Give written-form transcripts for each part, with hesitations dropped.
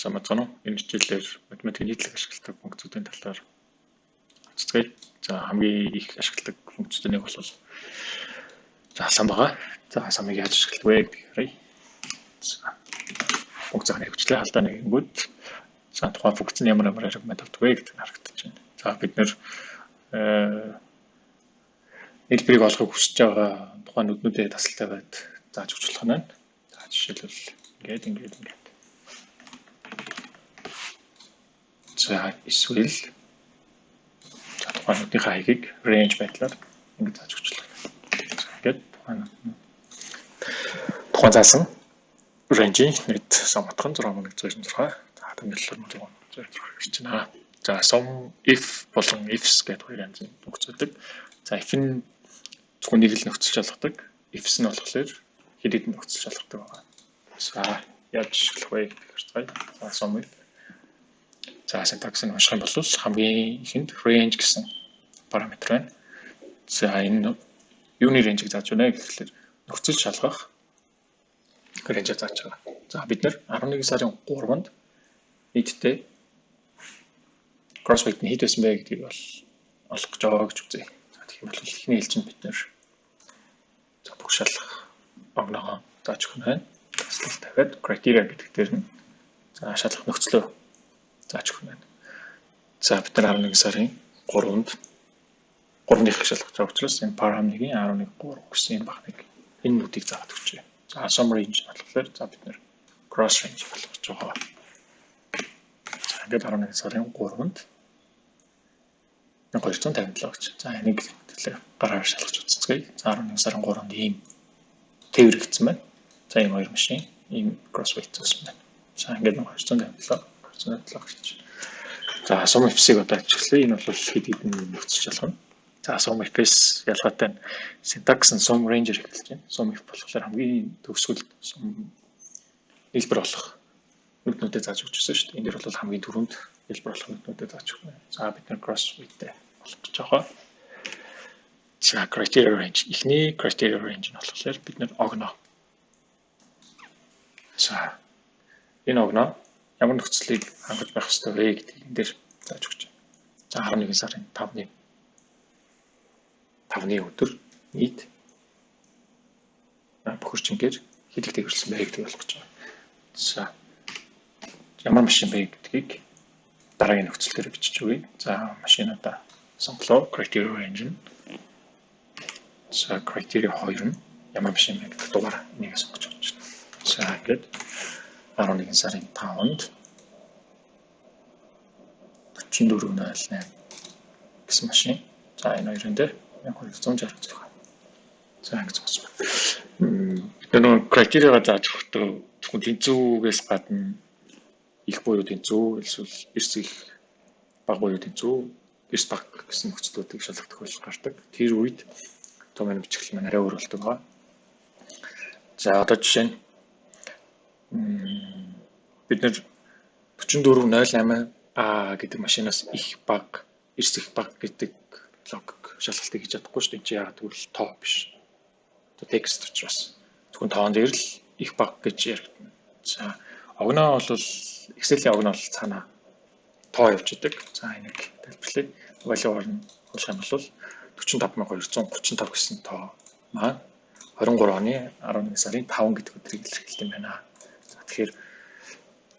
сайн байна уу? Энэ хичээлээр математикийн нийтлэг ашигладаг функцуудын талаар үздэгэ. За хамгийн их ашигладаг функцуудын нэг бол сум байгаа. За сумыг яаж ашигладаг вэ гэдэг харъя. За функцийн хэрэгжлээ халдаа нэгэнгүүт за тухайн функцийн ямар аргумент авдаг вэ гэдэг нь харагдаж байна. За бид нэр хэлбэрийг олохыг хүсэж байгаа тухайн нүднүүдэд тасалтай байд зааж өгч болох нь. За жишээлбэл ингээд. За эсвэл тухайн нүдний хаягийг range байдлаар ингээд зааж өгч болох. За ингээд тухайн заасан range-ийн нэг самтхан 6196. За тэмдэглэл нь 696 гэж байна. За SUMIF болон IFS гэдэг хоёр янзын функцүүддэг. За if нь зөвхөн нэг л нөхцөлж олгодог. IFS нь болохоор хэд хэдэн нөхцөлж олгодог байгаа. За яаж ашиглах вэ гэхээр за SUMIF. За syntax нь унших юм бол хамгийн ихэнд range гэсэн параметр байна. За энэ юуны range-ийг зааж байна гэхэлэр нөхцөл шалгах range-ийг зааж байгаа. За бид нэр 11 сарын 3-нд нийтдээ crossweight нь хэд байсан бэ гэдгийг бол олох гэж байгаа гэж үзье. За тэгэх юм бол эхний хэлцэн бид нэр за бүх шалгах огногоо зааж өгөх нь байна. Таслал тавиад criteria гэдэг дээр нь за шалгах нөхцөлөө зааж өгөх нь байна. За бид нар 11 сарын 3-нд 3-ных шалгах гэж учраас энэ параметрийн 11.3 гэсэн энэ багныг энэ нүдийг заагаад өгч байна. За sum range болохоор за бид нэр cross range болгож байгаа. За ингээд 11 сарын 3-нд 1257 гэж. За энийг төлөө гараар шалгаж үзцгээе. За 11 сарын 3-нд ийм тээвэрэгдсэн байна. За ийм хоёр машин ийм crossweight зөөсөн байна. За ингээд 1257 гэж. За SUMIFS-ийг одоо ажиглая. Энэ бол хэд хэдэн нөхцөл шалгана. За SUMIFS ялгаатай syntax нь sum range хэрэглэж байна. SUMIF болохоор хамгийн төгсгөлд хэлбэр болох нүднүүдэд зааж өгч байсан шүү дээ. Энэ дэр бол хамгийн түрүүнд хэлбэр болох нүднүүдэд зааж өгнө. За бид нар crossweight-тэй болох гэж байгаа. За criteria range. Эхний criteria range нь болохоор бид нар огноо. За энэ огноо ямар нөхцөлийг хангаж байх ёстой вэ гэдэг энэ дээр зааж өгч байна. За 11 сарын 5-ны өдөр нийт бохирчингээр хэд их тээвэрлсэн бэ гэдгийг олох гэж байна. За ямар машин бэ гэдгийг дараагийн нөхцөл дээр бичиж өгье. За машинуудаа сонголоо criteria range нь. За criteria 2 нь ямар машин бэ гэдэг дугаар энийг сонгож өгч байна. За ингээд 11 сарын 5-нд 4408 гэсэн машин. За энэ хоёрын дээр 1266. За ингэж байна. Бид нөгөө критеригаа зааж өгөхдөө зөвхөн тэнцвүүгээс гадна их буюу тэнцвүү эсвэл эрс их бага буюу тэнцвүү эрс бага гэсэн нөхцлүүдийг шалгах тохиолдол гардаг. Тэр үед томьёо бичгэл маань арай өөр болдог байгаа. За одоо жишээ нь бид нэр 4408А гэдэг машинаас их бага, эрс их бага гэдэг логик шалгалтыг хийж чадахгүй шүү дээ. Энд чинь яагаад гэвэл тоо биш. Одоо текст учраас зөвхөн тоон дээр л их бага гэж яригдана. За огноо бол Excel-ийн огноо бол цаана тоо явж идэг. За энийг тайлбарлая. Value-оор нь болох юм бол 45235 гэсэн тоо маань 23 оны 11 сарын 5 гэдэг өдрийг илэрхийлдэг юм байна. За тэгэхээр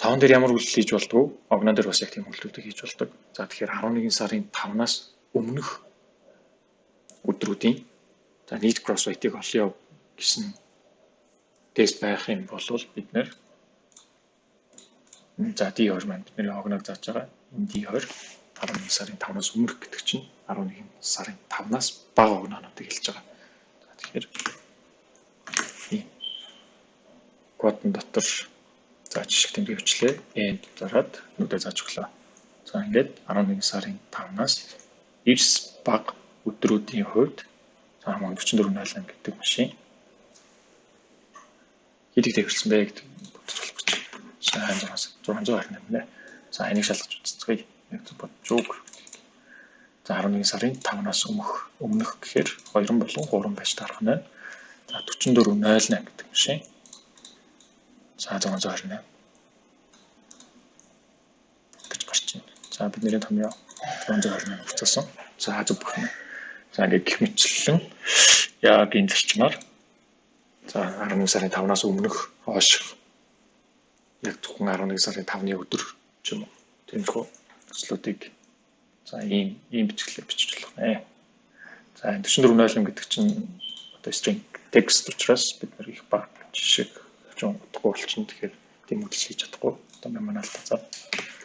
тоон дээр ямар үйлдэл хийж болдгоо огноо дээр бас яг тийм үйлдэлүүдийг хийж болдог. За тэгэхээр 11 сарын 5-наас өмнөх өдрүүдийн за нийт crossweight-ийг олъё гэсэн тест байх юм бол бид нэр за D2 маань бидний огног зааж байгаа. Энэ D2 11 сарын 5-наас өмнөх гэдэг чинь 11 сарын 5-наас бага огноонуудыг хэлж байгаа. За тэгэхээр кодын дотор за жишг тэмдэг хвчлээ. Энд зараад нүдэ зааж өглөө. За ингээд 11 сарын 5-наас эрс бага өдрүүдийн хувьд за 4408 гэдэг машин хэд их тээвэрлсэн бэ гэдэг бодож болох гэж байна. 628 нэ. За энийг шалгаж үзцгээе. Яг зөв бодож өг. За 11 сарын 5-наас өмнөх гэхээр 2 болон 3 байж таарах нь. За 4408 гэдэг машин. За 628. За бидний томьёо 420 хугацаасан. За зөв бүхэн. За ингээд гэх мэтлэн яг энэ зарчмаар за 11 сарын 5-наас өмнөх хойш яг зөвхөн 11 сарын 5-ны өдөр ч юм уу тиймэрхүү төслүүдийг за ийм бичгэлээр бичиж болох нэ. За 44.0 гэдэг чинь одоо string text учраас бид нар их баг жишээ хожим утгагүй болчихно. Тэгэхээр тийм үйлдэл хийж чадахгүй. Одоо манай алдаа.